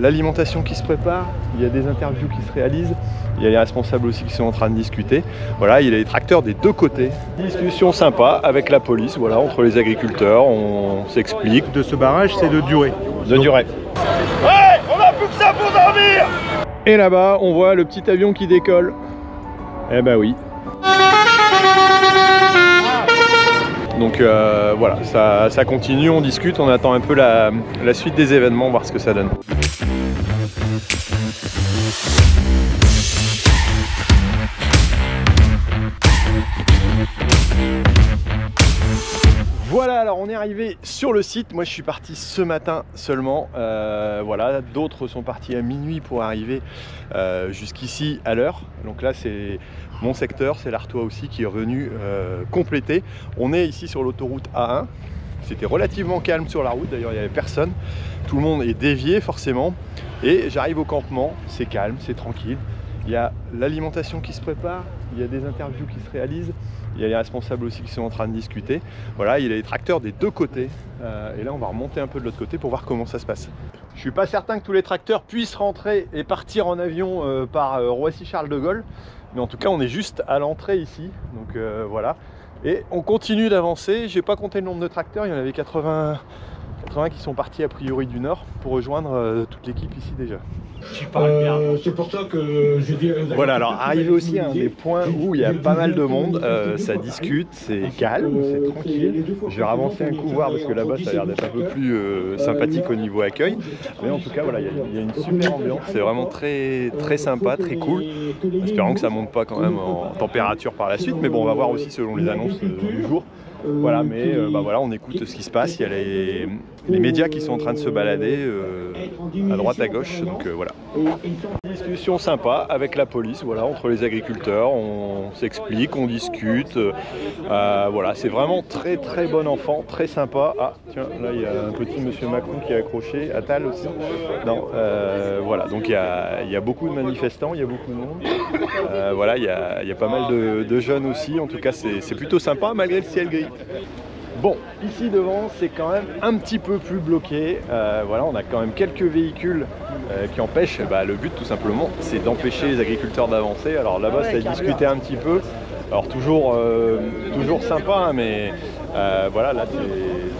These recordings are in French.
L'alimentation qui se prépare, il y a des interviews qui se réalisent, il y a les responsables aussi qui sont en train de discuter. Voilà, il y a les tracteurs des deux côtés. Discussion sympa avec la police, voilà, entre les agriculteurs, on s'explique. De ce barrage, c'est de durer. De durer. Ouais, on a plus que ça pour dormir. Et là-bas, on voit le petit avion qui décolle. Eh ben oui. Donc voilà, ça continue, on discute, on attend un peu la suite des événements, voir ce que ça donne. Voilà, alors on est arrivé sur le site. Moi je suis parti ce matin seulement, voilà, d'autres sont partis à minuit pour arriver jusqu'ici à l'heure. Donc là c'est mon secteur, c'est l'Artois aussi qui est revenu compléter. On est ici sur l'autoroute A1, c'était relativement calme sur la route, d'ailleurs il n'y avait personne, tout le monde est dévié forcément. Et j'arrive au campement, c'est calme, c'est tranquille, il y a l'alimentation qui se prépare, il y a des interviews qui se réalisent, il y a les responsables aussi qui sont en train de discuter. Voilà, il y a les tracteurs des deux côtés. Et là, on va remonter un peu de l'autre côté pour voir comment ça se passe. Je suis pas certain que tous les tracteurs puissent rentrer et partir en avion par Roissy-Charles de Gaulle. Mais en tout cas, on est juste à l'entrée ici. Donc voilà. Et on continue d'avancer. J'ai pas compté le nombre de tracteurs. Il y en avait 80 qui sont partis a priori du nord pour rejoindre toute l'équipe ici déjà. C'est pour ça que je dis... Voilà, alors arrivé aussi à un des points où il y a pas mal de monde, ça discute, c'est calme, c'est tranquille. Je vais avancer un coup voir parce que là-bas ça a l'air d'être un peu plus sympathique au niveau accueil. Mais en tout cas voilà, il y a une super ambiance, c'est vraiment très sympa, très cool. Espérons que ça monte pas quand même en température par la suite, mais bon on va voir aussi selon les annonces du jour. Voilà, mais voilà, on écoute ce qui se passe. Il y a les médias qui sont en train de se balader à droite, à gauche. Donc voilà. Discussion sympa avec la police, voilà, entre les agriculteurs. On s'explique, on discute. Voilà, c'est vraiment très bon enfant, très sympa. Ah, tiens, là il y a un petit monsieur Macron qui est accroché. Attal aussi. Non, voilà, donc il y a beaucoup de manifestants, il y a beaucoup de monde. Voilà, il y a pas mal de jeunes aussi. En tout cas, c'est plutôt sympa malgré le ciel gris. Bon, ici devant, c'est quand même un petit peu plus bloqué. Voilà, on a quand même quelques véhicules qui empêchent. Le but, tout simplement, c'est d'empêcher les agriculteurs d'avancer. Alors là-bas, ça a discuté un petit peu. Alors toujours sympa, hein, mais voilà, là,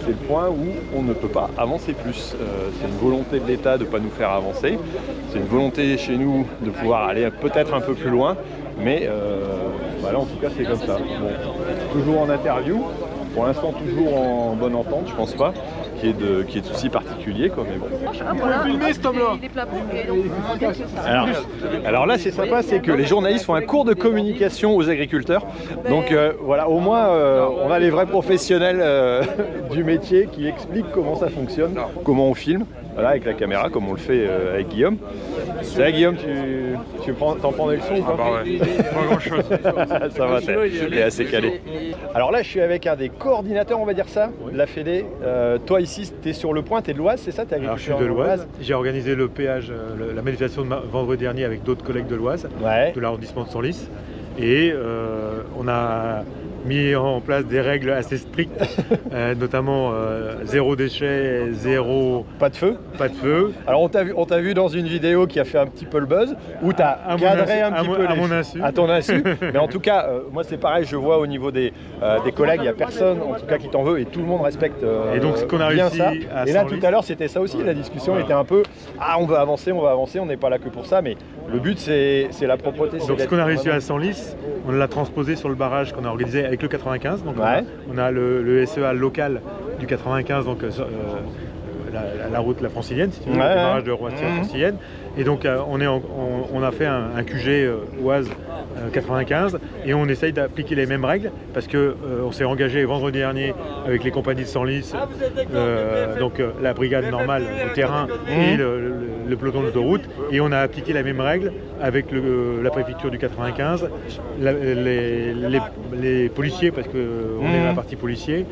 c'est le point où on ne peut pas avancer plus. C'est une volonté de l'État de ne pas nous faire avancer. C'est une volonté chez nous de pouvoir aller peut-être un peu plus loin. Mais voilà, en tout cas, c'est comme ça. Bon, toujours en interview. Pour l'instant, toujours en bonne entente, je pense pas qu'il y ait de soucis particuliers, quoi, mais bon. Alors là, c'est sympa, c'est que les journalistes font un cours de communication aux agriculteurs. Donc voilà, au moins, on a les vrais professionnels du métier qui expliquent comment ça fonctionne, comment on filme. Voilà, avec la caméra, comme on le fait avec Guillaume. C'est là, Guillaume, t'en prends des leçons ou pas? Ouais, pas grand chose. Ça va, t'es assez calé. Alors là, je suis avec un des coordinateurs, on va dire ça, de la Fédé. Toi, ici, t'es sur le point, t'es de l'Oise, c'est ça? Alors, je suis de l'Oise. J'ai organisé le péage, la manifestation de vendredi dernier avec d'autres collègues de l'Oise, de l'arrondissement de Senlis. Et on a mis en place des règles assez strictes, notamment zéro déchet, Pas de feu. Pas de feu. Alors on t'a vu dans une vidéo qui a fait un petit peu le buzz, où tu as cadré un petit peu à ton insu. Mais en tout cas, moi c'est pareil, je vois au niveau des collègues, il n'y a personne en tout cas qui t'en veut et tout le monde respecte et donc, ce qu'on a bien réussi ça. Et là Senlis, tout à l'heure c'était ça aussi, la discussion était un peu on veut avancer, on n'est pas là que pour ça, mais le but c'est la propreté. Donc ce qu'on a réussi à Senlis, on l'a transposé sur le barrage qu'on a organisé avec le 95. Donc on a le SEA local du 95, donc la route la francilienne, si tu veux, le barrage de Roissy-Francilienne. Et donc on a fait un QG Oise 95 et on essaye d'appliquer les mêmes règles parce que on s'est engagé vendredi dernier avec les compagnies de Senlis, donc la brigade normale au terrain et le peloton d'autoroute, et on a appliqué la même règle avec la préfecture du 95, les policiers, parce qu'on est dans la partie policier,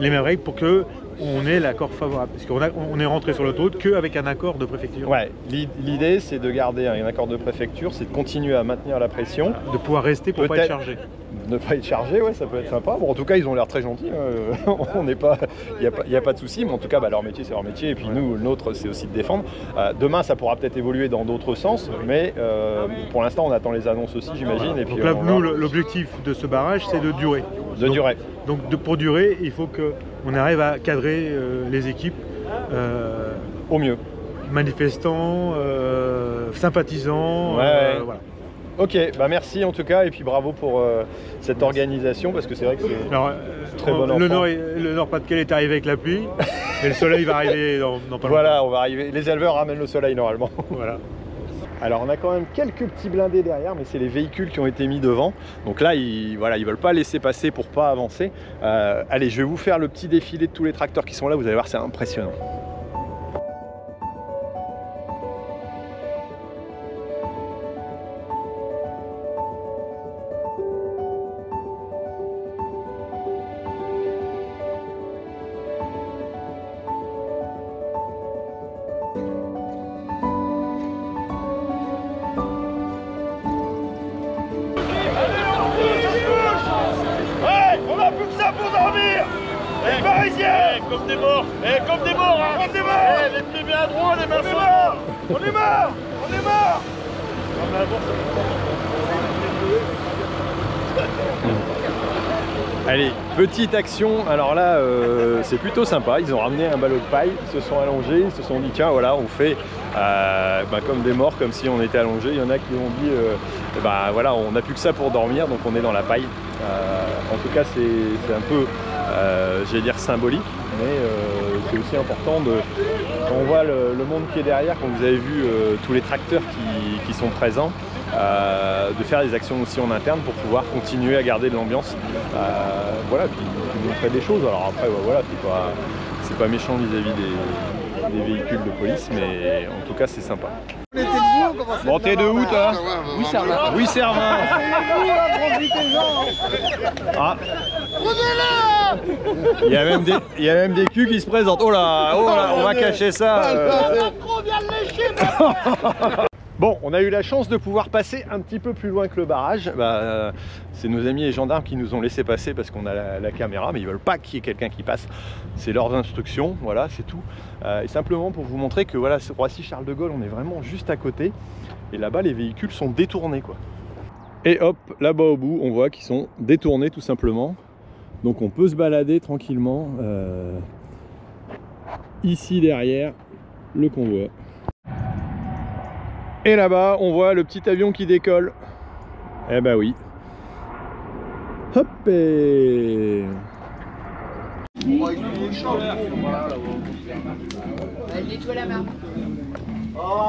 les mêmes règles pour que on ait l'accord favorable. Parce qu'on est rentré sur l'autoroute qu'avec un accord de préfecture. Ouais, l'idée c'est de garder un accord de préfecture, c'est de continuer à maintenir la pression. De pouvoir rester pour ne pas être chargé. Ne pas être chargé, ouais, ça peut être sympa. Bon, en tout cas, ils ont l'air très gentils. On n'est pas, il n'y a pas de souci, mais en tout cas, leur métier, c'est leur métier. Et puis nous, le nôtre, c'est aussi de défendre. Demain, ça pourra peut-être évoluer dans d'autres sens, mais pour l'instant, on attend les annonces aussi, j'imagine. Et puis, donc là, nous, l'objectif de ce barrage, c'est de durer. Donc, pour durer, il faut qu'on arrive à cadrer les équipes au mieux. Manifestants, sympathisants, ouais. Voilà. Ok, merci en tout cas, et puis bravo pour cette organisation, parce que c'est vrai que c'est très bon enfant. Le Nord-Pas-de-Calais est arrivé avec la pluie, et le soleil va arriver dans pas longtemps. Voilà, on va arriver. Les éleveurs ramènent le soleil normalement. Voilà. Alors on a quand même quelques petits blindés derrière, mais c'est les véhicules qui ont été mis devant. Donc là, ils veulent pas laisser passer pour pas avancer. Allez, je vais vous faire le petit défilé de tous les tracteurs qui sont là, vous allez voir, c'est impressionnant. Comme des morts, comme des morts, hein. Comme des morts. Les pieds bien droits, les mains fortes. On est mort, on est mort. Allez, petite action, alors là c'est plutôt sympa, ils ont ramené un ballot de paille, ils se sont allongés, ils se sont dit tiens voilà on fait comme des morts, comme si on était allongés. Il y en a qui ont dit voilà on n'a plus que ça pour dormir, donc on est dans la paille. En tout cas c'est un peu j'allais dire symbolique, mais c'est aussi important quand on voit le monde qui est derrière, quand vous avez vu tous les tracteurs qui sont présents, de faire des actions aussi en interne pour pouvoir continuer à garder de l'ambiance, voilà, puis montrer des choses. Alors après voilà, c'est pas méchant vis-à-vis des véhicules de police, mais en tout cas c'est sympa. Bon, t'es de où toi? Oui, Servin. Oui, Servin. Ah. Il y a même des culs qui se présentent. Oh là, on va cacher ça. Bon, on a eu la chance de pouvoir passer un petit peu plus loin que le barrage. C'est nos amis les gendarmes qui nous ont laissé passer parce qu'on a la caméra, mais ils veulent pas qu'il y ait quelqu'un qui passe. C'est leurs instructions, voilà, c'est tout. Et simplement pour vous montrer que voilà, Roissy-Charles de Gaulle, on est vraiment juste à côté. Et là-bas, les véhicules sont détournés, quoi. Et hop, là-bas au bout, on voit qu'ils sont détournés tout simplement. Donc on peut se balader tranquillement. Ici derrière, le convoi. Et là-bas, on voit le petit avion qui décolle. Eh ben oui. Hop et...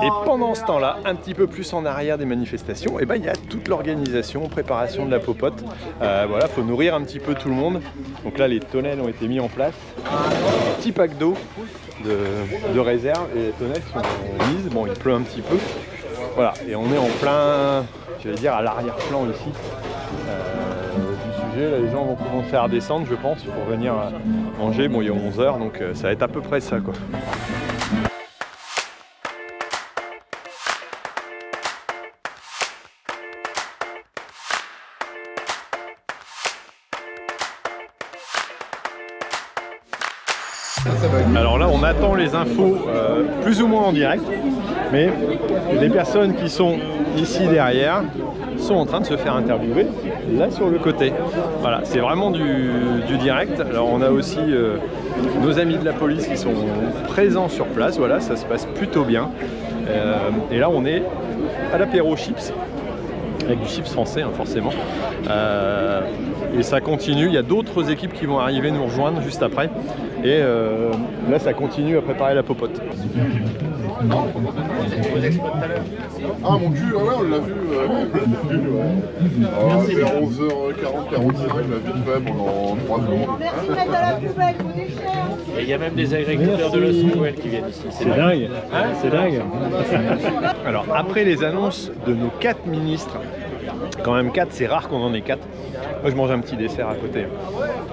Et pendant ce temps-là, un petit peu plus en arrière des manifestations, et il y a toute l'organisation, préparation de la popote. Voilà, faut nourrir un petit peu tout le monde. Donc là, les tonnelles ont été mis en place. Un petit pack d'eau de réserve et les tonnelles sont mises. Bon, il pleut un petit peu. Voilà, et on est en plein, j'allais dire, à l'arrière-plan ici du sujet. Là, les gens vont commencer à redescendre, je pense, pour venir manger. Bon, il est 11 h, donc ça va être à peu près ça, quoi. Alors là, on attend les infos plus ou moins en direct, mais les personnes qui sont ici derrière sont en train de se faire interviewer là sur le côté. Voilà, c'est vraiment du direct. Alors on a aussi nos amis de la police qui sont présents sur place. Voilà, ça se passe plutôt bien. Et là, on est à l'apéro chips, avec du chips français, hein, forcément. Et ça continue, il y a d'autres équipes qui vont arriver nous rejoindre juste après. Et là, ça continue à préparer la popote. Ah mon cul, ouais, on l'a vu. Vers 11h40, 45, il a vite fait pendant 3 secondes. Merci de mettre à la poubelle vos déchets. Et il y a même des agriculteurs de l'Oswell qui viennent ici. C'est dingue, hein, c'est dingue. Alors après les annonces de nos 4 ministres Quand même 4, c'est rare qu'on en ait 4. Moi je mange un petit dessert à côté.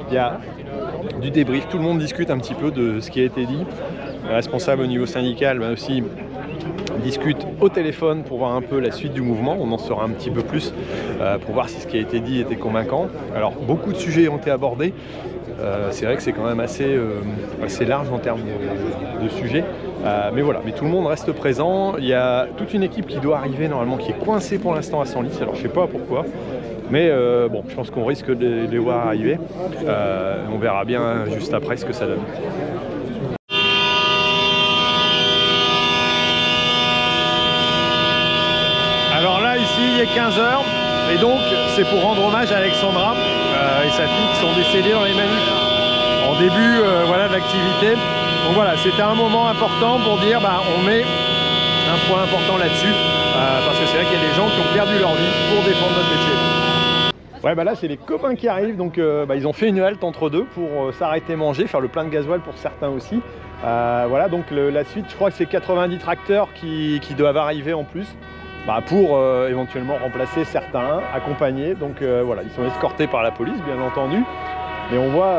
Il y a du débrief, tout le monde discute un petit peu de ce qui a été dit. Les responsables au niveau syndical aussi discutent au téléphone pour voir un peu la suite du mouvement. On en saura un petit peu plus pour voir si ce qui a été dit était convaincant. Alors beaucoup de sujets ont été abordés. C'est vrai que c'est quand même assez large en termes de sujets. Mais voilà, mais tout le monde reste présent. Il y a toute une équipe qui doit arriver normalement, qui est coincée pour l'instant à Senlis. Alors je sais pas pourquoi. Mais bon, je pense qu'on risque de les voir arriver. On verra bien juste après ce que ça donne. Alors là, ici, il est 15h. Et donc, c'est pour rendre hommage à Alexandra et sa fille qui sont décédées dans les manifs en début voilà, de l'activité. Donc voilà, c'était un moment important pour dire on met un point important là-dessus. Parce que c'est vrai qu'il y a des gens qui ont perdu leur vie pour défendre notre métier. Ouais, là c'est les copains qui arrivent, donc ils ont fait une halte entre deux pour s'arrêter manger, faire le plein de gasoil pour certains aussi. Voilà, donc la suite, je crois que c'est 90 tracteurs qui doivent arriver en plus pour éventuellement remplacer certains, accompagner. Donc voilà, ils sont escortés par la police, bien entendu. Mais on voit,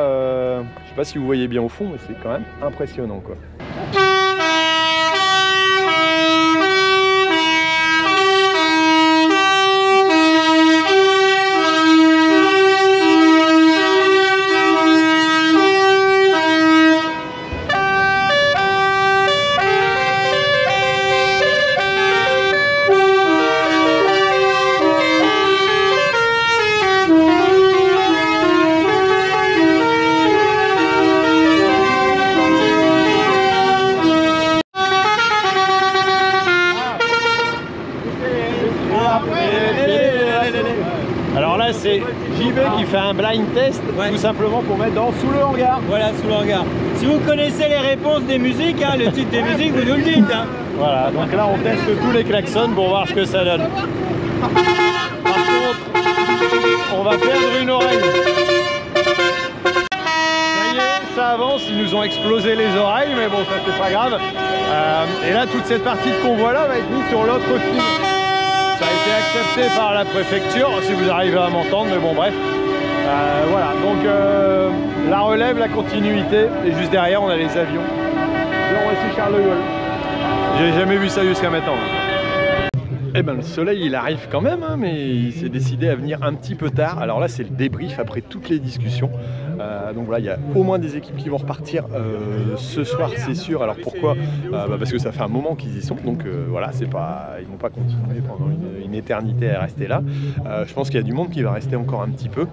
je sais pas si vous voyez bien au fond, mais c'est quand même impressionnant, quoi. Alors là c'est JB qui fait un blind test, tout simplement pour mettre dans sous le hangar. Voilà, sous le hangar. Si vous connaissez les réponses des musiques, le titre des musiques, vous nous le dites. Voilà, donc là on teste tous les klaxons pour voir ce que ça donne. Par contre, on va perdre une oreille. Ça y est, ça avance, ils nous ont explosé les oreilles, mais bon, ça c'est pas grave. Et là, toute cette partie de convoi là va être mise sur l'autre fil. Ça a été accepté par la préfecture, si vous arrivez à m'entendre, mais bon bref. Voilà, donc la relève, la continuité, et juste derrière on a les avions. Là, voici Charles de Gaulle. J'ai jamais vu ça jusqu'à maintenant. Eh ben le soleil il arrive quand même, hein, mais il s'est décidé à venir un petit peu tard. Alors là c'est le débrief après toutes les discussions. Donc voilà, il y a au moins des équipes qui vont repartir ce soir, c'est sûr. Alors pourquoi parce que ça fait un moment qu'ils y sont, donc voilà, c'est pas, ils vont pas continuer pendant une éternité à rester là. Je pense qu'il y a du monde qui va rester encore un petit peu.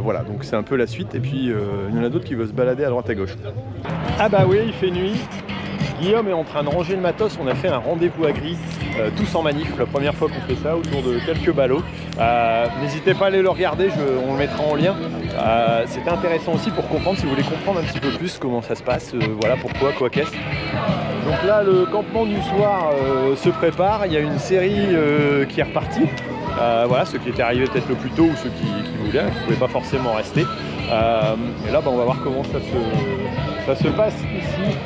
Voilà, donc c'est un peu la suite. Et puis il y en a d'autres qui veulent se balader à droite à gauche. Ah bah oui, il fait nuit. Guillaume est en train de ranger le matos, on a fait un rendez-vous à Gris, tous en manif, la première fois qu'on fait ça, autour de quelques ballots. N'hésitez pas à aller le regarder, on le mettra en lien. C'était intéressant aussi pour comprendre, si vous voulez comprendre un petit peu plus comment ça se passe, voilà pourquoi, quoi qu'est-ce. Donc là, le campement du soir se prépare, il y a une série qui est repartie. Voilà, ceux qui étaient arrivés peut-être le plus tôt ou ceux qui voulaient, qui ne pouvaient pas forcément rester. Et là, on va voir comment ça se passe ici.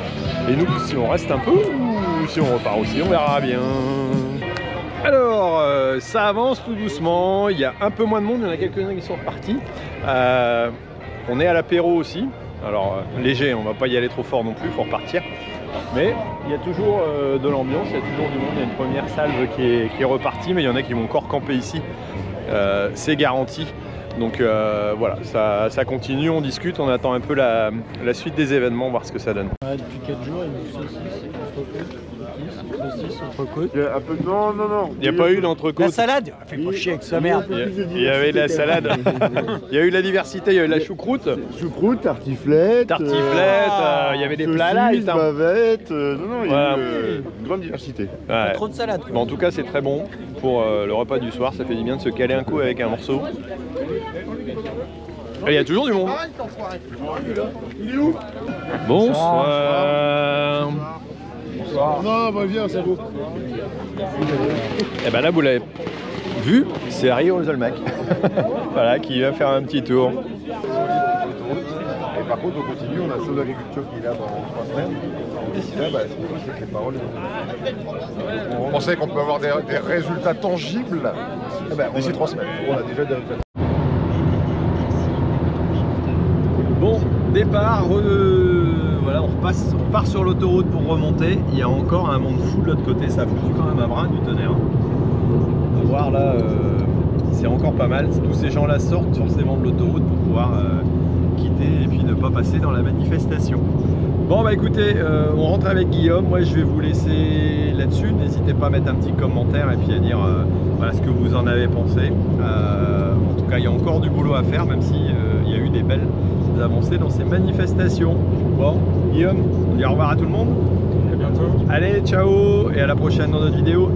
Et nous, si on reste un peu ou si on repart aussi, on verra bien. Alors, ça avance tout doucement. Il y a un peu moins de monde, il y en a quelques-uns qui sont repartis. On est à l'apéro aussi. Alors, léger, on va pas y aller trop fort non plus, il faut repartir. Mais il y a toujours de l'ambiance, il y a toujours du monde. Il y a une première salve qui est repartie, mais il y en a qui vont encore camper ici. C'est garanti. Donc voilà, ça continue, on discute, on attend un peu la suite des événements, voir ce que ça donne. Depuis 4 jours, il y a eu saucisses, entrecôte. Non. Il n'y a pas eu d'entrecôte. La salade, fais pas chier avec sa merde. Il y avait de la salade. Il y a eu la diversité, il y a eu la choucroute. Choucroute, tartiflette. Il y avait des plats light. Bavette, non, il y a eu une grande diversité. Ouais. Trop de salade. Bon, en tout cas, c'est très bon pour le repas du soir. Ça fait du bien de se caler un coup avec un morceau. Et il y a toujours du monde. Il est où? Bonsoir. Bonsoir. Non, bah viens, ça vaut. Et ben là, vous l'avez vu, c'est Harry Olzelmack. Voilà, qui va faire un petit tour. par contre, on continue, on a Saut d'agriculture qui est là dans 3 semaines. Et d'ici là, ce qu'il faut, c'est que les paroles. On pensait qu'on peut avoir des résultats tangibles d'ici 3 semaines. On a déjà des résultats. Bon, départ, voilà, on part sur l'autoroute pour remonter. Il y a encore un monde fou de l'autre côté, ça fout quand même un brin du tonnerre. On va voir là, c'est encore pas mal. Tous ces gens-là sortent forcément de l'autoroute pour pouvoir quitter et puis ne pas passer dans la manifestation. Bon bah écoutez, on rentre avec Guillaume. Moi je vais vous laisser là-dessus. N'hésitez pas à mettre un petit commentaire et puis à dire voilà ce que vous en avez pensé. En tout cas, il y a encore du boulot à faire, même si il y a eu des belles avancées dans ces manifestations. Bon, Guillaume, on dit au revoir à tout le monde. À bientôt. Allez, ciao et à la prochaine dans notre vidéo.